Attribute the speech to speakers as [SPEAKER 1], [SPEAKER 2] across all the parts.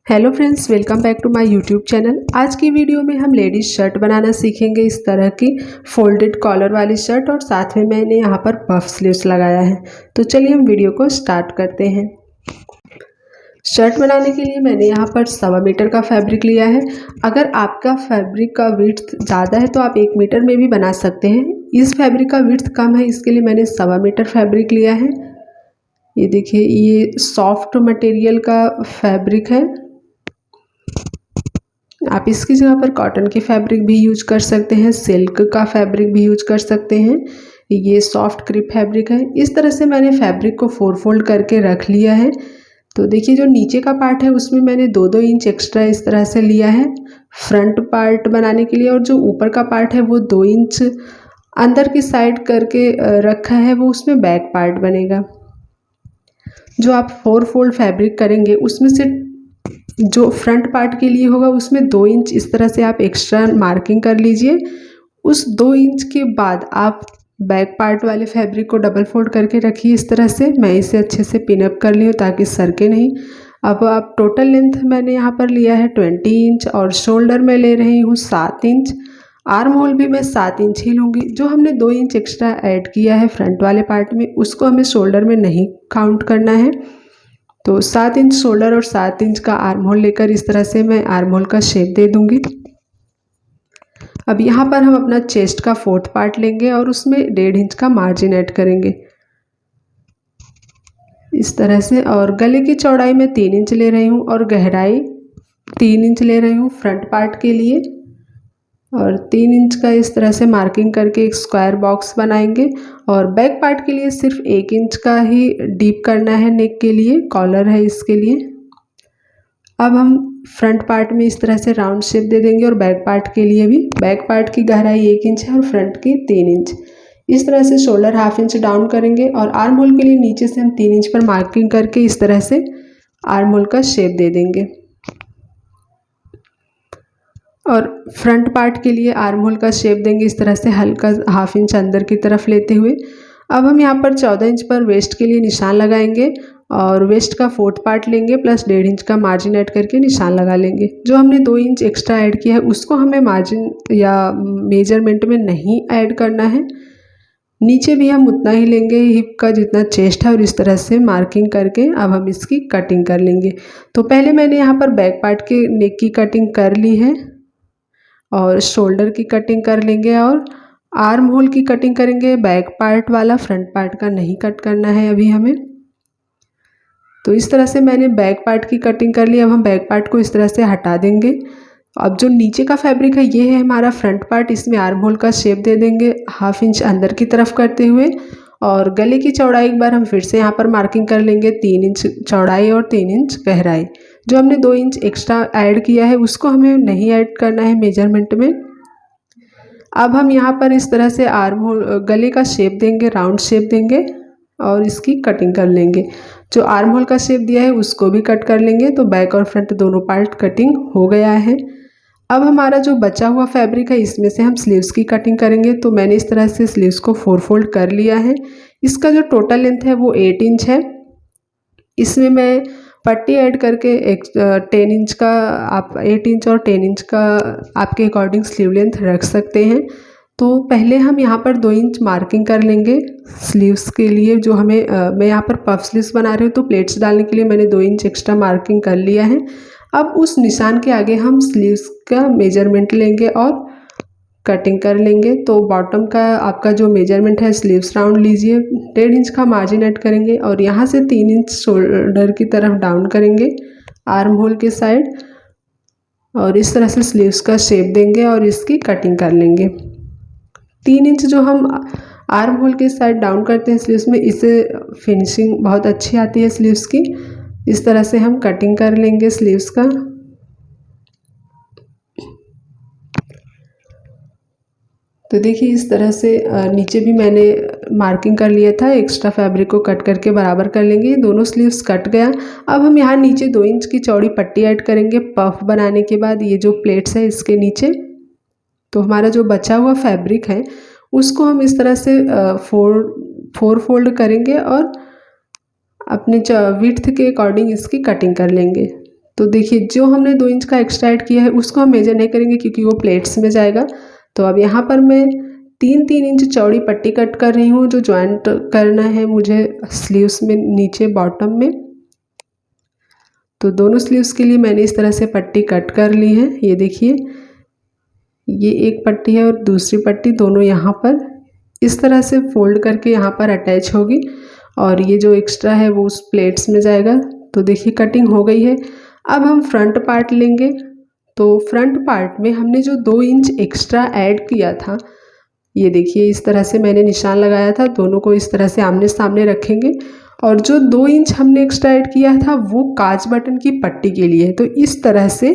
[SPEAKER 1] Hello friends, welcome back to my YouTube channel. आज की video में हम लेडीज शर्ट बनाना सीखेंगे। इस तरह की फोल्डेड कॉलर वाली शर्ट और साथ में मैंने यहाँ पर पफ स्लीव्स लगाया है। तो चलिए हम वीडियो को स्टार्ट करते हैं। शर्ट बनाने के लिए मैंने यहाँ पर 1.25 मीटर का फैब्रिक लिया है। अगर आपका फैब्रिक का विड्थ ज़्यादा है तो आप 1 मीटर में भी बना सकते हैं। इस फैब्रिक का विड्थ कम है, इसके लिए मैंने 1.25 मीटर फैब्रिक लिया है। ये देखिए, ये सॉफ्ट मटेरियल का फैब्रिक है। आप इसकी जगह पर कॉटन की फैब्रिक भी यूज कर सकते हैं, सिल्क का फैब्रिक भी यूज कर सकते हैं। ये सॉफ्ट क्रिप फैब्रिक है। इस तरह से मैंने फैब्रिक को 4 फोल्ड करके रख लिया है। तो देखिए, जो नीचे का पार्ट है उसमें मैंने 2-2 इंच एक्स्ट्रा इस तरह से लिया है फ्रंट पार्ट बनाने के लिए, और जो ऊपर का पार्ट है वो 2 इंच अंदर की साइड करके रखा है, वो उसमें बैक पार्ट बनेगा। जो आप 4 फोल्ड फैब्रिक करेंगे उसमें से जो फ्रंट पार्ट के लिए होगा उसमें 2 इंच इस तरह से आप एक्स्ट्रा मार्किंग कर लीजिए। उस 2 इंच के बाद आप बैक पार्ट वाले फैब्रिक को डबल फोल्ड करके रखिए इस तरह से। मैं इसे अच्छे से पिनअप कर ली हूँ ताकि सरके नहीं। अब आप टोटल लेंथ मैंने यहाँ पर लिया है 20 इंच और शोल्डर में ले रही हूँ 7 इंच। आर्म होल भी मैं 7 इंच ही लूँगी। जो हमने 2 इंच एक्स्ट्रा ऐड किया है फ्रंट वाले पार्ट में, उसको हमें शोल्डर में नहीं काउंट करना है। तो 7 इंच शोल्डर और 7 इंच का आर्म होल लेकर इस तरह से मैं आर्म होल का शेप दे दूंगी। अब यहाँ पर हम अपना चेस्ट का 4th पार्ट लेंगे और उसमें 1.5 इंच का मार्जिन ऐड करेंगे इस तरह से। और गले की चौड़ाई मैं 3 इंच ले रही हूँ और गहराई 3 इंच ले रही हूँ फ्रंट पार्ट के लिए। और 3 इंच का इस तरह से मार्किंग करके एक स्क्वायर बॉक्स बनाएंगे। और बैक पार्ट के लिए सिर्फ 1 इंच का ही डीप करना है नेक के लिए, कॉलर है इसके लिए। अब हम फ्रंट पार्ट में इस तरह से राउंड शेप दे देंगे और बैक पार्ट के लिए भी। बैक पार्ट की गहराई 1 इंच है और फ्रंट की 3 इंच। इस तरह से शोल्डर 1/2 इंच डाउन करेंगे और आर्म होल के लिए नीचे से हम 3 इंच पर मार्किंग करके इस तरह से आर्म होल का शेप दे देंगे। और फ्रंट पार्ट के लिए आर्म होल का शेप देंगे इस तरह से, हल्का 1/2 इंच अंदर की तरफ लेते हुए। अब हम यहाँ पर 14 इंच पर वेस्ट के लिए निशान लगाएंगे और वेस्ट का 4th पार्ट लेंगे प्लस 1.5 इंच का मार्जिन ऐड करके निशान लगा लेंगे। जो हमने 2 इंच एक्स्ट्रा ऐड किया है उसको हमें मार्जिन या मेजरमेंट में नहीं ऐड करना है। नीचे भी हम उतना ही लेंगे हिप का जितना चेस्ट है और इस तरह से मार्किंग करके अब हम इसकी कटिंग कर लेंगे। तो पहले मैंने यहाँ पर बैक पार्ट के नेक की कटिंग कर ली है और शोल्डर की कटिंग कर लेंगे और आर्म होल की कटिंग करेंगे। बैक पार्ट वाला फ्रंट पार्ट का नहीं कट करना है अभी हमें। तो इस तरह से मैंने बैक पार्ट की कटिंग कर ली। अब हम बैक पार्ट को इस तरह से हटा देंगे। अब जो नीचे का फैब्रिक है ये है हमारा फ्रंट पार्ट, इसमें आर्म होल का शेप दे देंगे 1/2 इंच अंदर की तरफ करते हुए। और गले की चौड़ाई एक बार हम फिर से यहाँ पर मार्किंग कर लेंगे 3 इंच चौड़ाई और 3 इंच गहराई। जो हमने 2 इंच एक्स्ट्रा ऐड किया है उसको हमें नहीं ऐड करना है मेजरमेंट में। अब हम यहाँ पर इस तरह से आर्म होल गले का शेप देंगे, राउंड शेप देंगे और इसकी कटिंग कर लेंगे। जो आर्म होल का शेप दिया है उसको भी कट कर लेंगे। तो बैक और फ्रंट दोनों पार्ट कटिंग हो गया है। अब हमारा जो बचा हुआ फैब्रिक है इसमें से हम स्लीव्स की कटिंग करेंगे। तो मैंने इस तरह से स्लीव्स को 4 फोल्ड कर लिया है। इसका जो टोटल लेंथ है वो 8 इंच है। इसमें मैं पट्टी ऐड करके 10 इंच का, आप 8 इंच और 10 इंच का आपके अकॉर्डिंग स्लीव लेंथ रख सकते हैं। तो पहले हम यहाँ पर 2 इंच मार्किंग कर लेंगे स्लीव्स के लिए। जो हमें मैं यहाँ पर पफ स्लीव्स बना रही हूँ तो प्लेट्स डालने के लिए मैंने 2 इंच एक्स्ट्रा मार्किंग कर लिया है। अब उस निशान के आगे हम स्लीव्स का मेजरमेंट लेंगे और कटिंग कर लेंगे। तो बॉटम का आपका जो मेजरमेंट है स्लीव्स राउंड लीजिए, 1.5 इंच का मार्जिन ऐड करेंगे और यहाँ से 3 इंच शोल्डर की तरफ डाउन करेंगे आर्म होल के साइड और इस तरह से स्लीव्स का शेप देंगे और इसकी कटिंग कर लेंगे। 3 इंच जो हम आर्म होल के साइड डाउन करते हैं स्लीव्स में, इससे फिनिशिंग बहुत अच्छी आती है स्लीव्स की। इस तरह से हम कटिंग कर लेंगे स्लीव्स का। तो देखिए, इस तरह से नीचे भी मैंने मार्किंग कर लिया था, एक्स्ट्रा फैब्रिक को कट करके बराबर कर लेंगे। दोनों स्लीव्स कट गया। अब हम यहाँ नीचे 2 इंच की चौड़ी पट्टी ऐड करेंगे पफ बनाने के बाद, ये जो प्लेट्स है इसके नीचे। तो हमारा जो बचा हुआ फैब्रिक है उसको हम इस तरह से 4 फोल्ड करेंगे और अपने विड्थ के अकॉर्डिंग इसकी कटिंग कर लेंगे। तो देखिए जो हमने 2 इंच का एक्स्ट्रा ऐड किया है उसको हम मेजर नहीं करेंगे क्योंकि वो प्लेट्स में जाएगा। तो अब यहाँ पर मैं 3-3 इंच चौड़ी पट्टी कट कर रही हूँ जो ज्वाइंट करना है मुझे स्लीव्स में नीचे बॉटम में। तो दोनों स्लीव्स के लिए मैंने इस तरह से पट्टी कट कर ली है। ये देखिए ये एक पट्टी है और दूसरी पट्टी दोनों यहाँ पर इस तरह से फोल्ड करके यहाँ पर अटैच होगी और ये जो एक्स्ट्रा है वो उस प्लेट्स में जाएगा। तो देखिए कटिंग हो गई है। अब हम फ्रंट पार्ट लेंगे। तो फ्रंट पार्ट में हमने जो 2 इंच एक्स्ट्रा ऐड किया था, ये देखिए इस तरह से मैंने निशान लगाया था। दोनों को इस तरह से आमने सामने रखेंगे और जो 2 इंच हमने एक्स्ट्रा ऐड किया था वो काज बटन की पट्टी के लिए है। तो इस तरह से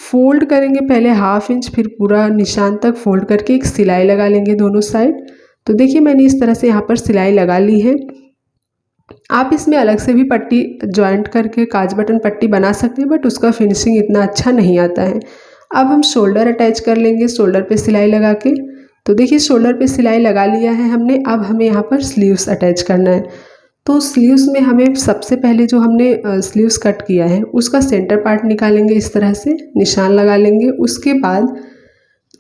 [SPEAKER 1] फोल्ड करेंगे, पहले 1/2 इंच फिर पूरा निशान तक फोल्ड करके एक सिलाई लगा लेंगे दोनों साइड। तो देखिए मैंने इस तरह से यहाँ पर सिलाई लगा ली है। आप इसमें अलग से भी पट्टी जॉइंट करके काज बटन पट्टी बना सकते हैं बट उसका फिनिशिंग इतना अच्छा नहीं आता है। अब हम शोल्डर अटैच कर लेंगे शोल्डर पे सिलाई लगा के। तो देखिए शोल्डर पे सिलाई लगा लिया है हमने। अब हमें यहाँ पर स्लीव्स अटैच करना है। तो स्लीव्स में हमें सबसे पहले जो हमने स्लीव्स कट किया है उसका सेंटर पार्ट निकालेंगे, इस तरह से निशान लगा लेंगे। उसके बाद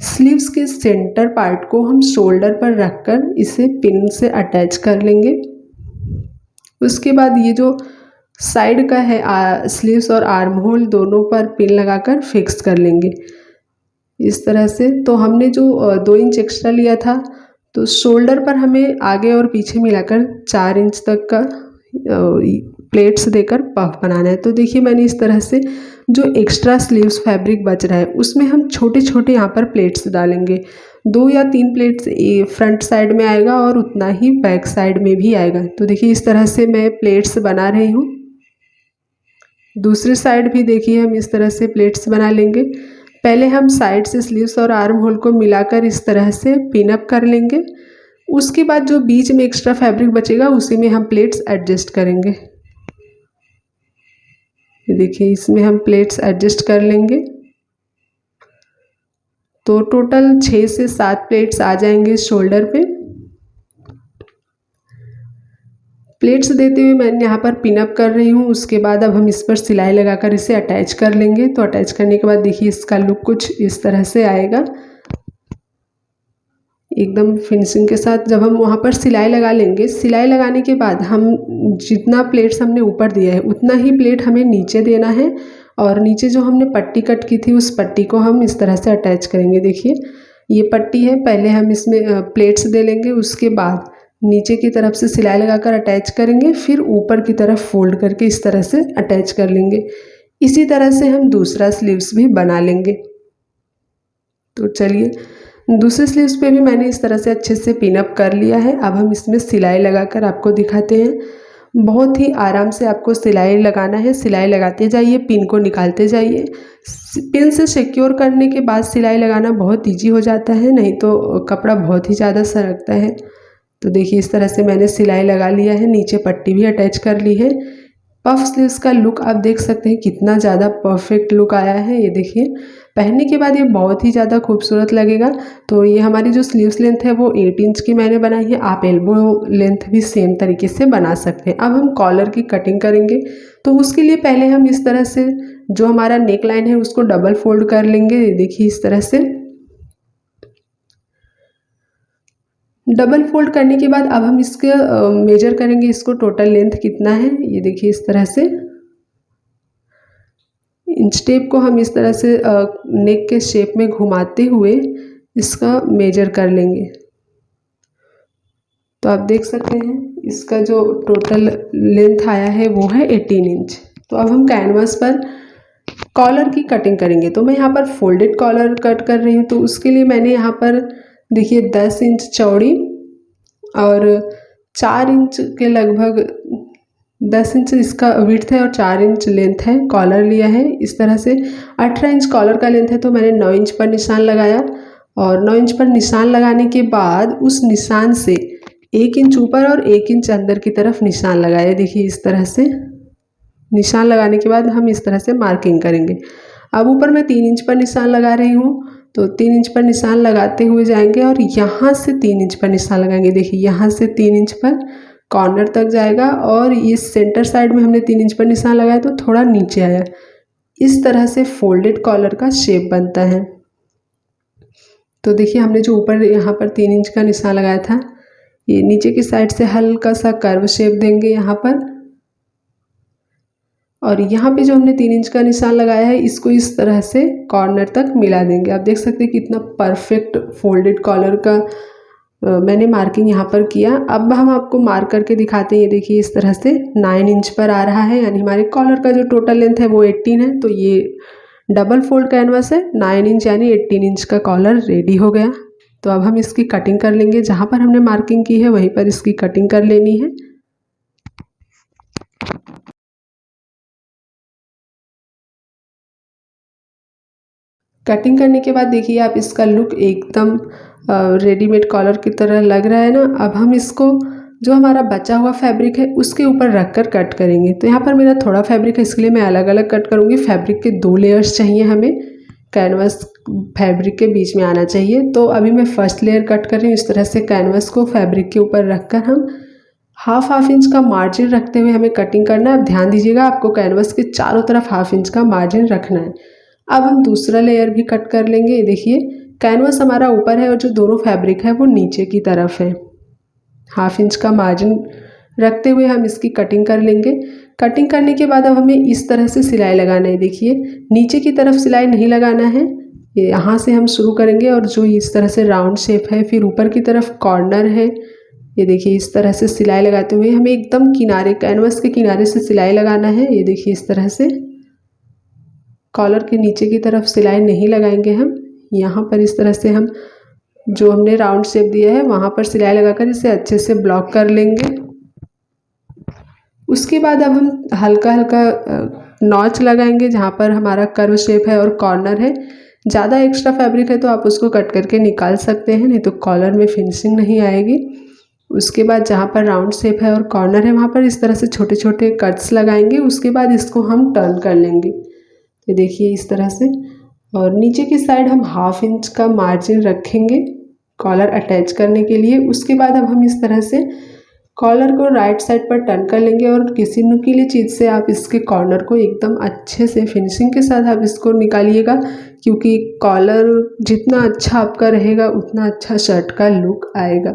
[SPEAKER 1] स्लीव्स के सेंटर पार्ट को हम शोल्डर पर रखकर इसे पिन से अटैच कर लेंगे। उसके बाद ये जो साइड का है स्लीव्स और आर्म होल दोनों पर पिन लगाकर फिक्स कर लेंगे इस तरह से। तो हमने जो 2 इंच एक्स्ट्रा लिया था तो शोल्डर पर हमें आगे और पीछे मिलाकर 4 इंच तक का प्लेट्स देकर पफ बनाना है। तो देखिए मैंने इस तरह से जो एक्स्ट्रा स्लीव्स फैब्रिक बच रहा है उसमें हम छोटे छोटे यहाँ पर प्लेट्स डालेंगे। 2 या 3 प्लेट्स फ्रंट साइड में आएगा और उतना ही बैक साइड में भी आएगा। तो देखिए इस तरह से मैं प्लेट्स बना रही हूँ। दूसरी साइड भी देखिए हम इस तरह से प्लेट्स बना लेंगे। पहले हम साइड से स्लीव्स और आर्म होल को मिलाकर इस तरह से पिन अप कर लेंगे। उसके बाद जो बीच में एक्स्ट्रा फैब्रिक बचेगा उसी में हम प्लेट्स एडजस्ट करेंगे। देखिए इसमें हम प्लेट्स एडजस्ट कर लेंगे। तो टोटल 6 से 7 प्लेट्स आ जाएंगे शोल्डर पे। प्लेट्स देते हुए मैंने यहाँ पर पिन अप कर रही हूँ। उसके बाद अब हम इस पर सिलाई लगाकर इसे अटैच कर लेंगे। तो अटैच करने के बाद देखिए इसका लुक कुछ इस तरह से आएगा एकदम फिनिशिंग के साथ। जब हम वहाँ पर सिलाई लगा लेंगे, सिलाई लगाने के बाद हम जितना प्लेट्स हमने ऊपर दिया है उतना ही प्लेट हमें नीचे देना है और नीचे जो हमने पट्टी कट की थी उस पट्टी को हम इस तरह से अटैच करेंगे। देखिए ये पट्टी है, पहले हम इसमें प्लेट्स दे लेंगे, उसके बाद नीचे की तरफ से सिलाई लगाकर अटैच करेंगे, फिर ऊपर की तरफ फोल्ड करके इस तरह से अटैच कर लेंगे। इसी तरह से हम दूसरा स्लीव्स भी बना लेंगे। तो चलिए दूसरे स्लीव्स पे भी मैंने इस तरह से अच्छे से पिन अप कर लिया है। अब हम इसमें सिलाई लगाकर आपको दिखाते हैं। बहुत ही आराम से आपको सिलाई लगाना है। सिलाई लगाते जाइए, पिन को निकालते जाइए। पिन से सिक्योर करने के बाद सिलाई लगाना बहुत ईजी हो जाता है, नहीं तो कपड़ा बहुत ही ज़्यादा सरकता है। तो देखिए इस तरह से मैंने सिलाई लगा लिया है, नीचे पट्टी भी अटैच कर ली है। पफ स्लीव्स का लुक आप देख सकते हैं कितना ज़्यादा परफेक्ट लुक आया है। ये देखिए पहनने के बाद ये बहुत ही ज़्यादा खूबसूरत लगेगा। तो ये हमारी जो स्लीव्स लेंथ है वो 8 इंच की मैंने बनाई है। आप एल्बो लेंथ भी सेम तरीके से बना सकते हैं। अब हम कॉलर की कटिंग करेंगे। तो उसके लिए पहले हम इस तरह से जो हमारा नेक लाइन है उसको डबल फोल्ड कर लेंगे। देखिए इस तरह से डबल फोल्ड करने के बाद अब हम इसके मेजर करेंगे, इसको टोटल लेंथ कितना है। ये देखिए इस तरह से इंच टेप को हम इस तरह से नेक के शेप में घुमाते हुए इसका मेजर कर लेंगे। तो आप देख सकते हैं इसका जो टोटल लेंथ आया है वो है 18 इंच। तो अब हम कैनवास पर कॉलर की कटिंग करेंगे। तो मैं यहाँ पर फोल्डेड कॉलर कट कर रही हूँ। तो उसके लिए मैंने यहाँ पर देखिए 10 इंच चौड़ी और 4 इंच के लगभग 10 इंच इसका विड्थ है और 4 इंच लेंथ है कॉलर लिया है। इस तरह से 18 इंच कॉलर का लेंथ है। तो मैंने 9 इंच पर निशान लगाया और 9 इंच पर निशान लगाने के बाद उस निशान से 1 इंच ऊपर और 1 इंच अंदर की तरफ निशान लगाया। देखिए इस तरह से निशान लगाने के बाद हम इस तरह से मार्किंग करेंगे। अब ऊपर मैं 3 इंच पर निशान लगा रही हूँ। तो 3 इंच पर निशान लगाते हुए जाएंगे और यहाँ से 3 इंच पर निशान लगाएंगे। देखिए यहाँ से 3 इंच पर कॉर्नर तक जाएगा और ये सेंटर साइड में हमने 3 इंच पर निशान लगाया तो थोड़ा नीचे आया। इस तरह से फोल्डेड कॉलर का शेप बनता है। तो देखिए हमने जो ऊपर यहाँ पर 3 इंच का निशान लगाया था, ये नीचे की साइड से हल्का सा कर्व शेप देंगे यहाँ पर, और यहाँ पे जो हमने 3 इंच का निशान लगाया है इसको इस तरह से कॉर्नर तक मिला देंगे। आप देख सकते हैं कितना परफेक्ट फोल्डेड कॉलर का मैंने मार्किंग यहाँ पर किया। अब हम आपको मार्क करके दिखाते हैं। ये देखिए इस तरह से 9 इंच पर आ रहा है, यानी हमारे कॉलर का जो टोटल लेंथ है वो 18 है। तो ये डबल फोल्ड कैनवास है, 9 इंच यानी 18 इंच का कॉलर रेडी हो गया। तो अब हम इसकी कटिंग कर लेंगे। जहाँ पर हमने मार्किंग की है वहीं पर इसकी कटिंग कर लेनी है। कटिंग करने के बाद देखिए आप इसका लुक एकदम रेडीमेड कॉलर की तरह लग रहा है ना। अब हम इसको जो हमारा बचा हुआ फैब्रिक है उसके ऊपर रख कर कट करेंगे। तो यहाँ पर मेरा थोड़ा फैब्रिक है, इसके लिए मैं अलग अलग कट करूँगी। फैब्रिक के 2 लेयर्स चाहिए हमें, कैनवस फैब्रिक के बीच में आना चाहिए। तो अभी मैं फर्स्ट लेयर कट कर रही हूँ। इस तरह से कैनवस को फैब्रिक के ऊपर रख कर हम हाफ इंच का मार्जिन रखते हुए हमें कटिंग करना है। अब ध्यान दीजिएगा, आपको कैनवस के चारों तरफ ½ इंच का मार्जिन रखना है। अब हम दूसरा लेयर भी कट कर लेंगे। देखिए कैनवस हमारा ऊपर है और जो दोनों फैब्रिक है वो नीचे की तरफ है। ½ इंच का मार्जिन रखते हुए हम इसकी कटिंग कर लेंगे। कटिंग करने के बाद अब हमें इस तरह से सिलाई लगाना है। देखिए नीचे की तरफ सिलाई नहीं लगाना है, यहाँ से हम शुरू करेंगे और जो इस तरह से राउंड शेप है, फिर ऊपर की तरफ कॉर्नर है। ये देखिए इस तरह से सिलाई लगाते हुए हमें एकदम किनारे, कैनवस के किनारे से सिलाई लगाना है। ये देखिए इस तरह से कॉलर के नीचे की तरफ सिलाई नहीं लगाएंगे हम। यहाँ पर इस तरह से हम जो हमने राउंड शेप दिया है वहाँ पर सिलाई लगाकर इसे अच्छे से ब्लॉक कर लेंगे। उसके बाद अब हम हल्का हल्का नॉच लगाएंगे जहाँ पर हमारा कर्व शेप है और कॉर्नर है। ज़्यादा एक्स्ट्रा फैब्रिक है तो आप उसको कट करके निकाल सकते हैं, नहीं तो कॉलर में फिनिशिंग नहीं आएगी। उसके बाद जहाँ पर राउंड शेप है और कॉर्नर है वहाँ पर इस तरह से छोटे छोटे कट्स लगाएंगे। उसके बाद इसको हम टर्न कर लेंगे। ये देखिए इस तरह से, और नीचे की साइड हम ½ इंच का मार्जिन रखेंगे कॉलर अटैच करने के लिए। उसके बाद अब हम इस तरह से कॉलर को राइट साइड पर टर्न कर लेंगे और किसी नुकीली चीज़ से आप इसके कॉर्नर को एकदम अच्छे से फिनिशिंग के साथ आप इसको निकालिएगा, क्योंकि कॉलर जितना अच्छा आपका रहेगा उतना अच्छा शर्ट का लुक आएगा।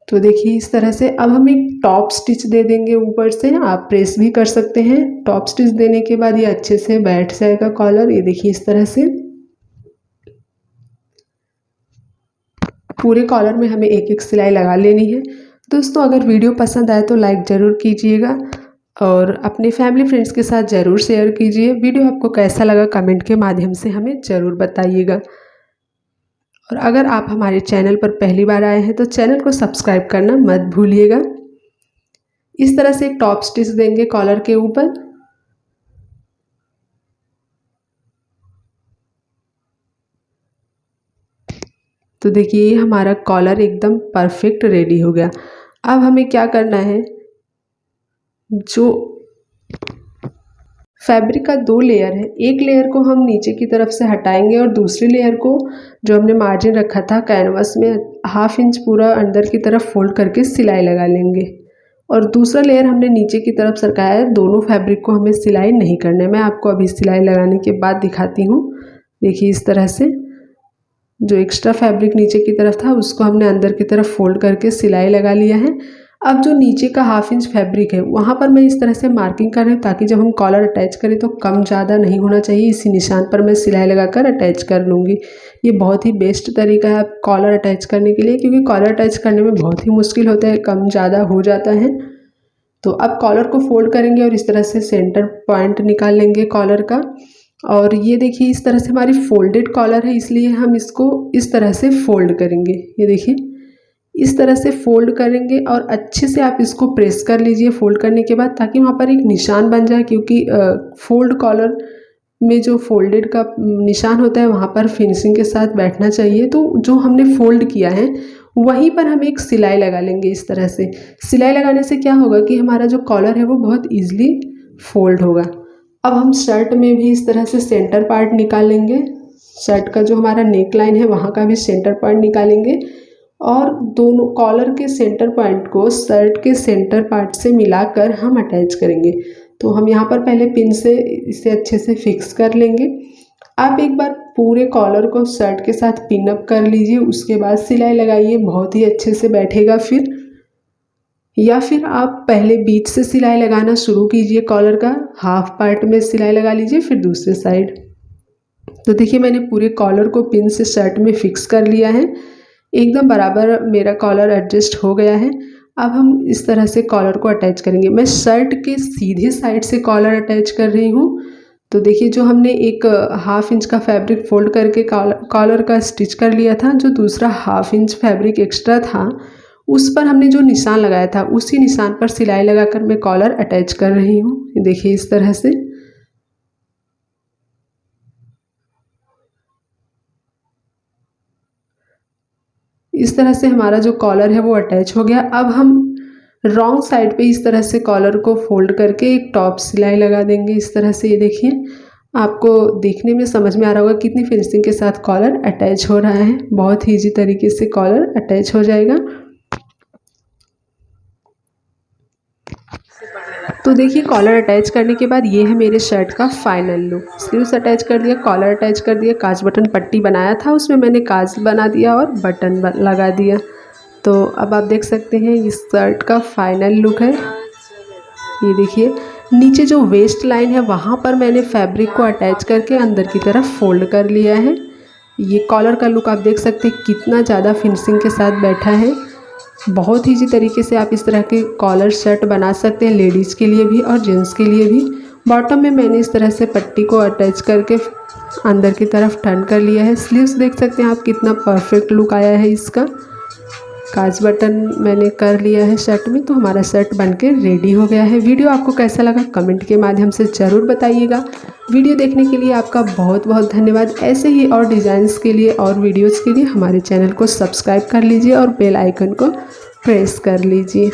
[SPEAKER 1] तो देखिए इस तरह से अब हम एक टॉप स्टिच दे देंगे ऊपर से, आप प्रेस भी कर सकते हैं। टॉप स्टिच देने के बाद ये अच्छे से बैठ जाएगा कॉलर। ये देखिए इस तरह से पूरे कॉलर में हमें एक एक सिलाई लगा लेनी है। दोस्तों अगर वीडियो पसंद आए तो लाइक ज़रूर कीजिएगा और अपने फैमिली फ्रेंड्स के साथ ज़रूर शेयर कीजिए। वीडियो आपको कैसा लगा कमेंट के माध्यम से हमें ज़रूर बताइएगा। और अगर आप हमारे चैनल पर पहली बार आए हैं तो चैनल को सब्सक्राइब करना मत भूलिएगा। इस तरह से एक टॉप स्टिच देंगे कॉलर के ऊपर। तो देखिए ये हमारा कॉलर एकदम परफेक्ट रेडी हो गया। अब हमें क्या करना है, जो फैब्रिक का 2 लेयर है, एक लेयर को हम नीचे की तरफ से हटाएंगे और दूसरी लेयर को जो हमने मार्जिन रखा था कैनवस में ½ इंच पूरा अंदर की तरफ फोल्ड करके सिलाई लगा लेंगे। और दूसरा लेयर हमने नीचे की तरफ सरकाया है। दोनों फैब्रिक को हमें सिलाई नहीं करना है। मैं आपको अभी सिलाई लगाने के बाद दिखाती हूँ। देखिए इस तरह से जो एक्स्ट्रा फैब्रिक नीचे की तरफ था उसको हमने अंदर की तरफ फोल्ड करके सिलाई लगा लिया है। अब जो नीचे का ½ इंच फैब्रिक है वहाँ पर मैं इस तरह से मार्किंग कर रही हूँ ताकि जब हम कॉलर अटैच करें तो कम ज़्यादा नहीं होना चाहिए। इसी निशान पर मैं सिलाई लगाकर अटैच कर लूँगी। ये बहुत ही बेस्ट तरीका है कॉलर अटैच करने के लिए, क्योंकि कॉलर अटैच करने में बहुत ही मुश्किल होता है, कम ज़्यादा हो जाता है। तो अब कॉलर को फोल्ड करेंगे और इस तरह से सेंटर पॉइंट निकाल लेंगे कॉलर का। और ये देखिए इस तरह से हमारी फोल्डेड कॉलर है, इसलिए हम इसको इस तरह से फोल्ड करेंगे। ये देखिए इस तरह से फोल्ड करेंगे और अच्छे से आप इसको प्रेस कर लीजिए फोल्ड करने के बाद, ताकि वहाँ पर एक निशान बन जाए। क्योंकि फोल्ड कॉलर में जो फोल्डेड का निशान होता है वहाँ पर फिनिशिंग के साथ बैठना चाहिए। तो जो हमने फोल्ड किया है वहीं पर हम एक सिलाई लगा लेंगे। इस तरह से सिलाई लगाने से क्या होगा कि हमारा जो कॉलर है वो बहुत ईजिली फोल्ड होगा। अब हम शर्ट में भी इस तरह से सेंटर पार्ट निकाल लेंगे। शर्ट का जो हमारा नेक लाइन है वहाँ का भी सेंटर पॉइंट निकालेंगे और दोनों कॉलर के सेंटर पॉइंट को शर्ट के सेंटर पार्ट से मिलाकर हम अटैच करेंगे। तो हम यहाँ पर पहले पिन से इसे अच्छे से फिक्स कर लेंगे। आप एक बार पूरे कॉलर को शर्ट के साथ पिन अप कर लीजिए, उसके बाद सिलाई लगाइए, बहुत ही अच्छे से बैठेगा फिर। या फिर आप पहले बीच से सिलाई लगाना शुरू कीजिए, कॉलर का हाफ पार्ट में सिलाई लगा लीजिए, फिर दूसरे साइड। तो देखिए मैंने पूरे कॉलर को पिन से शर्ट में फिक्स कर लिया है, एकदम बराबर मेरा कॉलर एडजस्ट हो गया है। अब हम इस तरह से कॉलर को अटैच करेंगे। मैं शर्ट के सीधे साइड से कॉलर अटैच कर रही हूँ। तो देखिए जो हमने एक हाफ इंच का फैब्रिक फोल्ड करके कॉलर का स्टिच कर लिया था, जो दूसरा हाफ इंच फैब्रिक एक्स्ट्रा था उस पर हमने जो निशान लगाया था उसी निशान पर सिलाई लगाकर मैं कॉलर अटैच कर रही हूँ। देखिए इस तरह से। इस तरह से हमारा जो कॉलर है वो अटैच हो गया। अब हम रॉन्ग साइड पे इस तरह से कॉलर को फोल्ड करके एक टॉप सिलाई लगा देंगे इस तरह से। ये देखिए आपको देखने में समझ में आ रहा होगा कितनी फिनिशिंग के साथ कॉलर अटैच हो रहा है। बहुत ही ईजी तरीके से कॉलर अटैच हो जाएगा। तो देखिए कॉलर अटैच करने के बाद ये है मेरे शर्ट का फाइनल लुक। स्लीव्स अटैच कर दिया, कॉलर अटैच कर दिया, काज बटन पट्टी बनाया था उसमें मैंने काज बना दिया और बटन लगा दिया। तो अब आप देख सकते हैं इस शर्ट का फाइनल लुक है। ये देखिए नीचे जो वेस्ट लाइन है वहाँ पर मैंने फैब्रिक को अटैच करके अंदर की तरफ फोल्ड कर लिया है। ये कॉलर का लुक आप देख सकते हैं कितना ज़्यादा फिनिशिंग के साथ बैठा है। बहुत ईजी तरीके से आप इस तरह के कॉलर शर्ट बना सकते हैं, लेडीज़ के लिए भी और जेंट्स के लिए भी। बॉटम में मैंने इस तरह से पट्टी को अटैच करके अंदर की तरफ टर्न कर लिया है। स्लीव्स देख सकते हैं आप कितना परफेक्ट लुक आया है इसका। काज बटन मैंने कर लिया है शर्ट में। तो हमारा शर्ट बनके रेडी हो गया है। वीडियो आपको कैसा लगा कमेंट के माध्यम से ज़रूर बताइएगा। वीडियो देखने के लिए आपका बहुत बहुत धन्यवाद। ऐसे ही और डिज़ाइंस के लिए और वीडियोज़ के लिए हमारे चैनल को सब्सक्राइब कर लीजिए और बेल आइकन को प्रेस कर लीजिए।